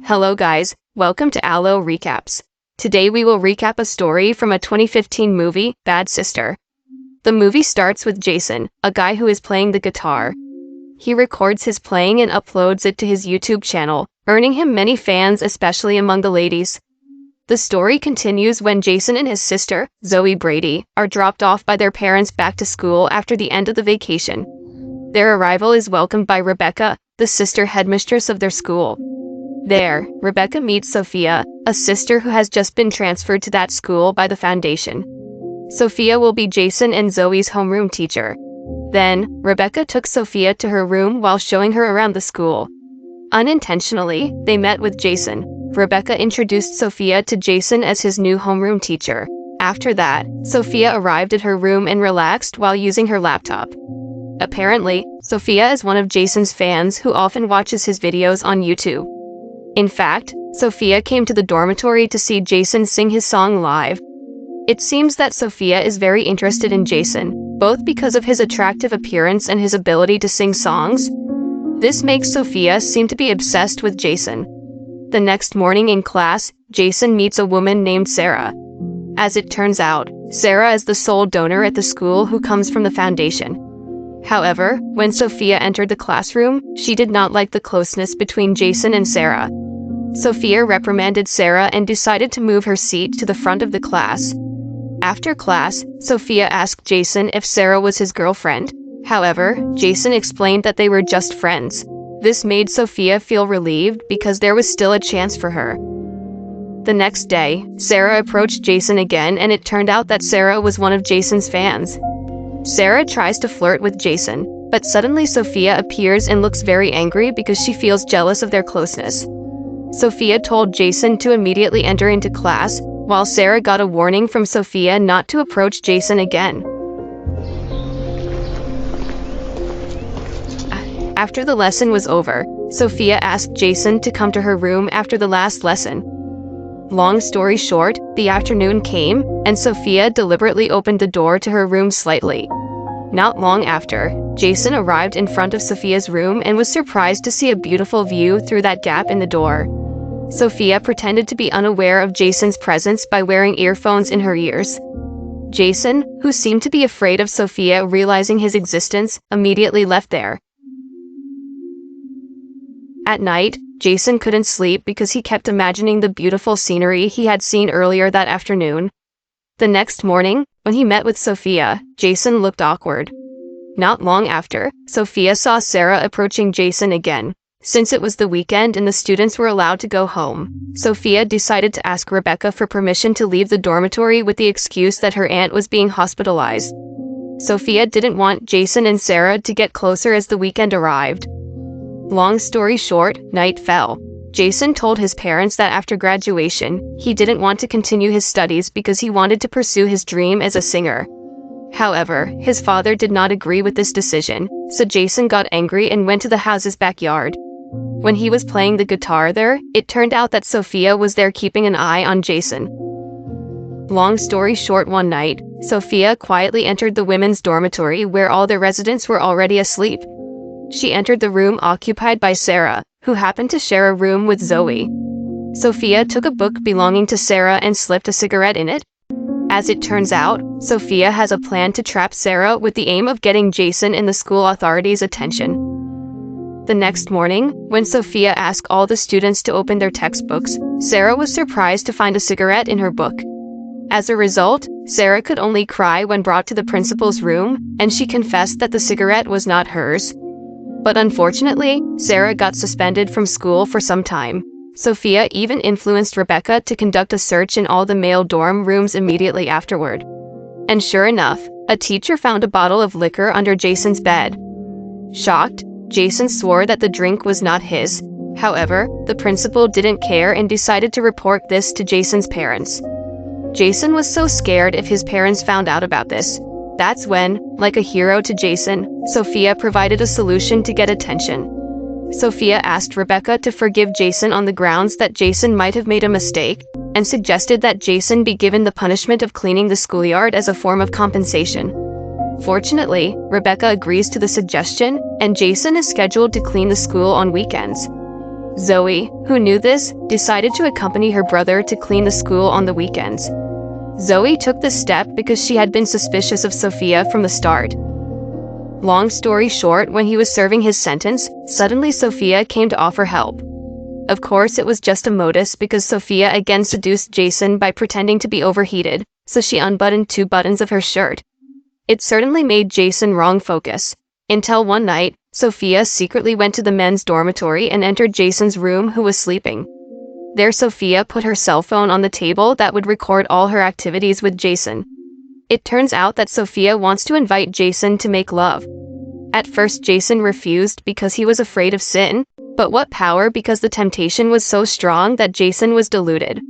Hello guys, welcome to Aloe Recaps. Today we will recap a story from a 2015 movie, Bad Sister. The movie starts with Jason, a guy who is playing the guitar. He records his playing and uploads it to his YouTube channel, earning him many fans, especially among the ladies. The story continues when Jason and his sister, Zoe Brady, are dropped off by their parents back to school after the end of the vacation. Their arrival is welcomed by Rebecca, the sister headmistress of their school. There, Rebecca meets Sophia, a sister who has just been transferred to that school by the foundation. Sophia will be Jason and Zoe's homeroom teacher. Then, Rebecca took Sophia to her room while showing her around the school. Unintentionally, they met with Jason. Rebecca introduced Sophia to Jason as his new homeroom teacher. After that, Sophia arrived at her room and relaxed while using her laptop. Apparently, Sophia is one of Jason's fans who often watches his videos on YouTube. In fact, Sophia came to the dormitory to see Jason sing his song live. It seems that Sophia is very interested in Jason, both because of his attractive appearance and his ability to sing songs. This makes Sophia seem to be obsessed with Jason. The next morning in class, Jason meets a woman named Sarah. As it turns out, Sarah is the sole donor at the school who comes from the foundation. However, when Sophia entered the classroom, she did not like the closeness between Jason and Sarah. Sophia reprimanded Sarah and decided to move her seat to the front of the class. After class, Sophia asked Jason if Sarah was his girlfriend. However, Jason explained that they were just friends. This made Sophia feel relieved because there was still a chance for her. The next day, Sarah approached Jason again, and it turned out that Sarah was one of Jason's fans. Sarah tries to flirt with Jason, but suddenly Sophia appears and looks very angry because she feels jealous of their closeness. Sophia told Jason to immediately enter into class, while Sarah got a warning from Sophia not to approach Jason again. After the lesson was over, Sophia asked Jason to come to her room after the last lesson. Long story short, the afternoon came, and Sophia deliberately opened the door to her room slightly. Not long after, Jason arrived in front of Sophia's room and was surprised to see a beautiful view through that gap in the door. Sophia pretended to be unaware of Jason's presence by wearing earphones in her ears. Jason, who seemed to be afraid of Sophia realizing his existence, immediately left there. At night, Jason couldn't sleep because he kept imagining the beautiful scenery he had seen earlier that afternoon. The next morning, when he met with Sophia, Jason looked awkward. Not long after, Sophia saw Sarah approaching Jason again. Since it was the weekend and the students were allowed to go home, Sophia decided to ask Rebecca for permission to leave the dormitory with the excuse that her aunt was being hospitalized. Sophia didn't want Jason and Sarah to get closer as the weekend arrived. Long story short, night fell. Jason told his parents that after graduation, he didn't want to continue his studies because he wanted to pursue his dream as a singer. However, his father did not agree with this decision, so Jason got angry and went to the house's backyard. When he was playing the guitar there, it turned out that Sophia was there keeping an eye on Jason. Long story short, one night, Sophia quietly entered the women's dormitory where all the residents were already asleep. She entered the room occupied by Sarah, who happened to share a room with Zoe. Sophia took a book belonging to Sarah and slipped a cigarette in it. As it turns out, Sophia has a plan to trap Sarah with the aim of getting Jason and the school authorities' attention. The next morning, when Sophia asked all the students to open their textbooks, Sarah was surprised to find a cigarette in her book. As a result, Sarah could only cry when brought to the principal's room, and she confessed that the cigarette was not hers. But unfortunately, Sarah got suspended from school for some time. Sophia even influenced Rebecca to conduct a search in all the male dorm rooms immediately afterward. And sure enough, a teacher found a bottle of liquor under Jason's bed. Shocked, Jason swore that the drink was not his. However, the principal didn't care and decided to report this to Jason's parents. Jason was so scared if his parents found out about this. That's when, like a hero to Jason, Sophia provided a solution to get attention. Sophia asked Rebecca to forgive Jason on the grounds that Jason might have made a mistake, and suggested that Jason be given the punishment of cleaning the schoolyard as a form of compensation. Fortunately, Rebecca agrees to the suggestion, and Jason is scheduled to clean the school on weekends. Zoe, who knew this, decided to accompany her brother to clean the school on the weekends. Zoe took this step because she had been suspicious of Sophia from the start. Long story short, when he was serving his sentence, suddenly Sophia came to offer help. Of course, it was just a modus because Sophia again seduced Jason by pretending to be overheated, so she unbuttoned 2 buttons of her shirt. It certainly made Jason wrong focus. Until one night, Sophia secretly went to the men's dormitory and entered Jason's room, who was sleeping. There Sophia put her cell phone on the table that would record all her activities with Jason. It turns out that Sophia wants to invite Jason to make love. At first Jason refused because he was afraid of sin, but what power, because the temptation was so strong that Jason was deluded.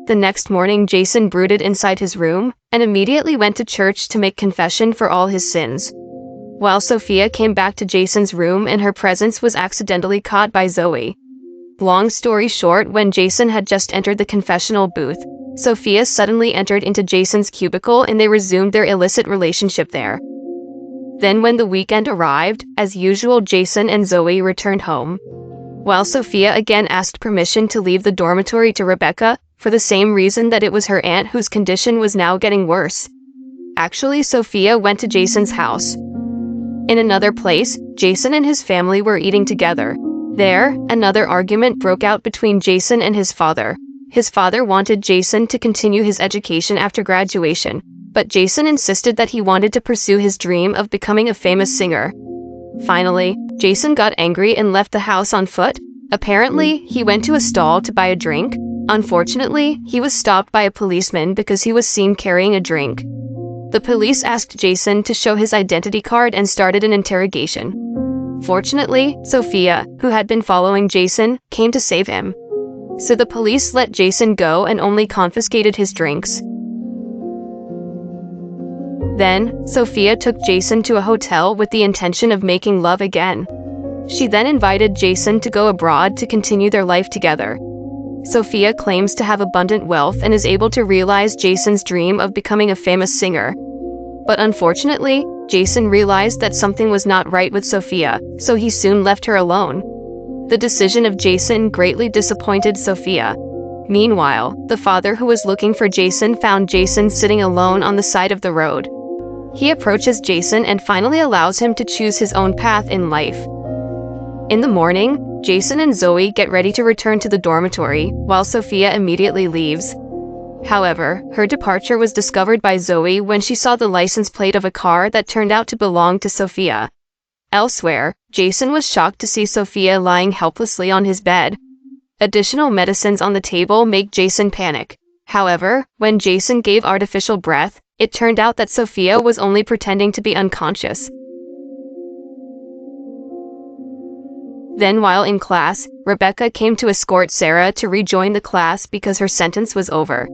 The next morning Jason brooded inside his room, and immediately went to church to make confession for all his sins. While Sophia came back to Jason's room and her presence was accidentally caught by Zoe. Long story short, when Jason had just entered the confessional booth, Sophia suddenly entered into Jason's cubicle and they resumed their illicit relationship there. Then when the weekend arrived, as usual Jason and Zoe returned home. While Sophia again asked permission to leave the dormitory to Rebecca, for the same reason that it was her aunt whose condition was now getting worse. Actually, Sophia went to Jason's house. In another place, Jason and his family were eating together. There, another argument broke out between Jason and his father. His father wanted Jason to continue his education after graduation, but Jason insisted that he wanted to pursue his dream of becoming a famous singer. Finally, Jason got angry and left the house on foot. Apparently, he went to a stall to buy a drink. Unfortunately, he was stopped by a policeman because he was seen carrying a drink. The police asked Jason to show his identity card and started an interrogation. Fortunately, Sophia, who had been following Jason, came to save him. So the police let Jason go and only confiscated his drinks. Then, Sophia took Jason to a hotel with the intention of making love again. She then invited Jason to go abroad to continue their life together. Sophia claims to have abundant wealth and is able to realize Jason's dream of becoming a famous singer. But unfortunately, Jason realized that something was not right with Sophia, so he soon left her alone. The decision of Jason greatly disappointed Sophia. Meanwhile, the father who was looking for Jason found Jason sitting alone on the side of the road. He approaches Jason and finally allows him to choose his own path in life. In the morning, Jason and Zoe get ready to return to the dormitory, while Sophia immediately leaves. However, her departure was discovered by Zoe when she saw the license plate of a car that turned out to belong to Sophia. Elsewhere, Jason was shocked to see Sophia lying helplessly on his bed. Additional medicines on the table make Jason panic. However, when Jason gave artificial breath, it turned out that Sophia was only pretending to be unconscious. Then while in class, Rebecca came to escort Sarah to rejoin the class because her sentence was over.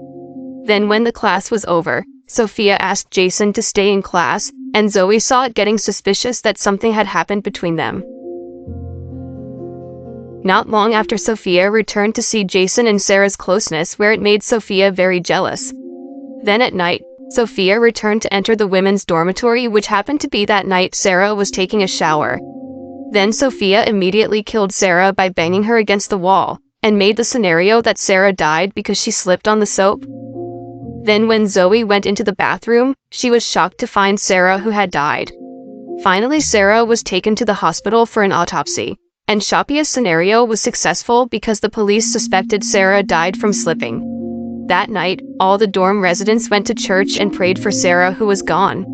Then when the class was over, Sophia asked Jason to stay in class, and Zoe saw it getting suspicious that something had happened between them. Not long after, Sophia returned to see Jason and Sarah's closeness, where it made Sophia very jealous. Then at night, Sophia returned to enter the women's dormitory, which happened to be that night Sarah was taking a shower. Then Sophia immediately killed Sarah by banging her against the wall, and made the scenario that Sarah died because she slipped on the soap. Then when Zoe went into the bathroom, she was shocked to find Sarah who had died. Finally, Sarah was taken to the hospital for an autopsy, and Sofia's scenario was successful because the police suspected Sarah died from slipping. That night, all the dorm residents went to church and prayed for Sarah, who was gone.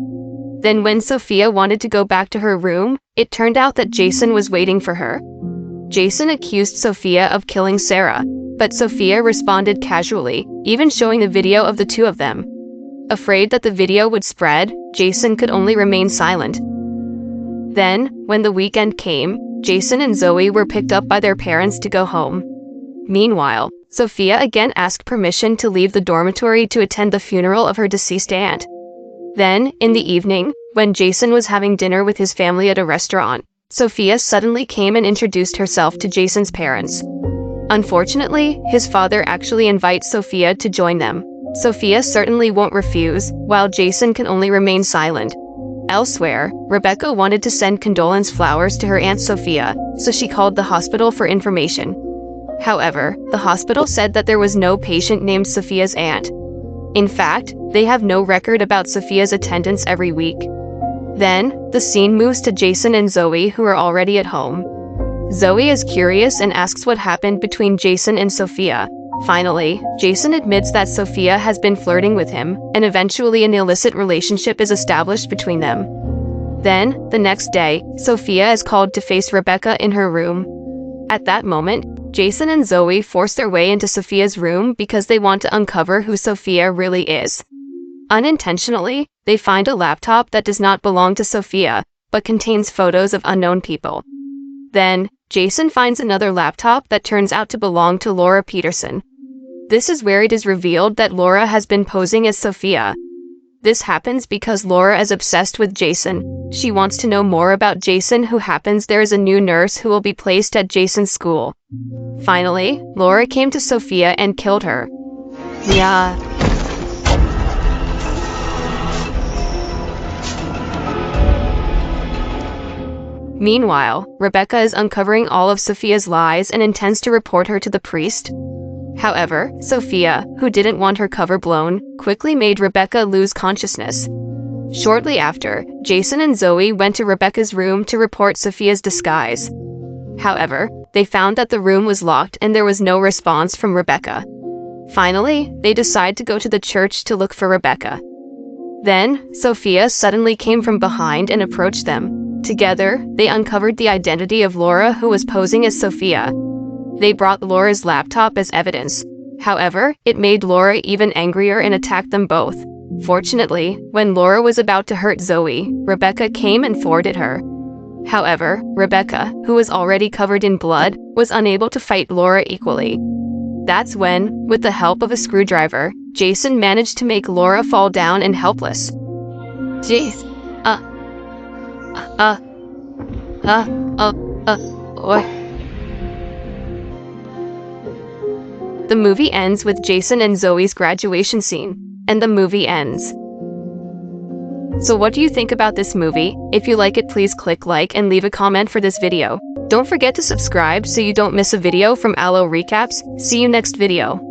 Then when Sophia wanted to go back to her room, it turned out that Jason was waiting for her. Jason accused Sophia of killing Sarah, but Sophia responded casually, even showing the video of the two of them. Afraid that the video would spread, Jason could only remain silent. Then, when the weekend came, Jason and Zoe were picked up by their parents to go home. Meanwhile, Sophia again asked permission to leave the dormitory to attend the funeral of her deceased aunt. Then, in the evening, when Jason was having dinner with his family at a restaurant, Sophia suddenly came and introduced herself to Jason's parents. Unfortunately, his father actually invites Sophia to join them. Sophia certainly won't refuse, while Jason can only remain silent. Elsewhere, Rebecca wanted to send condolence flowers to her Aunt Sophia, so she called the hospital for information. However, the hospital said that there was no patient named Sophia's aunt. In fact, they have no record about Sophia's attendance every week. Then, the scene moves to Jason and Zoe, who are already at home. Zoe is curious and asks what happened between Jason and Sophia. Finally, Jason admits that Sophia has been flirting with him, and eventually an illicit relationship is established between them. Then, the next day, Sophia is called to face Rebecca in her room. At that moment, Jason and Zoe force their way into Sophia's room because they want to uncover who Sophia really is. Unintentionally, they find a laptop that does not belong to Sophia, but contains photos of unknown people. Then, Jason finds another laptop that turns out to belong to Laura Peterson. This is where it is revealed that Laura has been posing as Sophia. This happens because Laura is obsessed with Jason. She wants to know more about Jason, who happens there is a new nurse who will be placed at Jason's school. Finally, Laura came to Sophia and killed her. Yeah. Meanwhile, Rebecca is uncovering all of Sophia's lies and intends to report her to the priest. However, Sophia, who didn't want her cover blown, quickly made Rebecca lose consciousness. Shortly after, Jason and Zoe went to Rebecca's room to report Sophia's disguise. However, they found that the room was locked and there was no response from Rebecca. Finally, they decide to go to the church to look for Rebecca. Then, Sophia suddenly came from behind and approached them. Together, they uncovered the identity of Laura, who was posing as Sophia. They brought Laura's laptop as evidence. However, it made Laura even angrier and attacked them both. Fortunately, when Laura was about to hurt Zoe, Rebecca came and thwarted her. However, Rebecca, who was already covered in blood, was unable to fight Laura equally. That's when, with the help of a screwdriver, Jason managed to make Laura fall down and helpless. Jeez. What? The movie ends with Jason and Zoe's graduation scene, and the movie ends. So what do you think about this movie? If you like it, please click like and leave a comment for this video. Don't forget to subscribe so you don't miss a video from Aloe Recaps. See you next video.